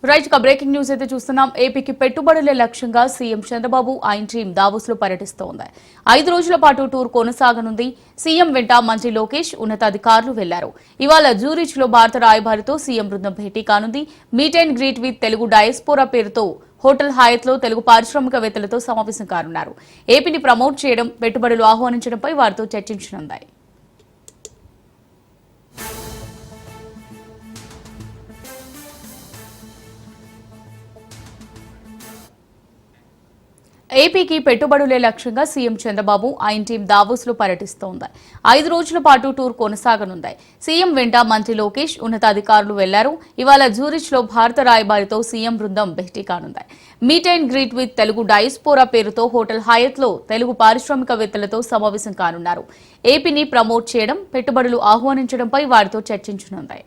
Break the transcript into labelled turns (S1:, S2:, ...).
S1: Right గా breaking news అయితే చూస్తున్నాం. ఏపీకి పెట్టుబడులే లక్ష్యంగా సీఎం చంద్రబాబు ఆయన టీం దావోస్ లో పర్యటిస్తోంది. 5 రోజుల పాటు టూర్ కొనసాగనుంది. సీఎం వెంట మంత్రి లోకేష్ ఉన్నతాధికారులు వెళ్లారు. ఇవాళ జూరిచ్ లో భారత రాయబారితో సీఎం బృందం భేటీ కానుంది. Meet and greet with Telugu diaspora పేరుతో హోటల్ హయత్ లో తెలుగు పారిశ్రామికవేత్తలతో సమావేశం కానున్నారు. ఏపీని ప్రమోట్ చేయడం, పెట్టుబడులు ఆహ్వానించడంపై వారితో చర్చించనుంది. ఏపీకి పెట్టుబడులే లక్ష్యంగా సీఎం చంద్రబాబు ఆయన టీం దావోస్ లో పర్యటిస్తోంది. 5 రోజుల పాటు టూర్ కొనసాగనుంది. సీఎం వెంట మంత్రి లోకేష్ ఉన్నతాధికారులు వెళ్లారు. ఇవాళ జూరిచ్ లో భారత రాయబారితో సీఎం బృందం భేటీ కానుంది. Meet and greet with Telugu diaspora పేరుతో హోటల్ హయత్ లో తెలుగు పారిశ్రామికవేత్తలతో సమావేశం కానున్నారు. ఏపీని ప్రమోట్ చేయడం, పెట్టుబడులు ఆహ్వానించడంపై వారితో చర్చించనుంది.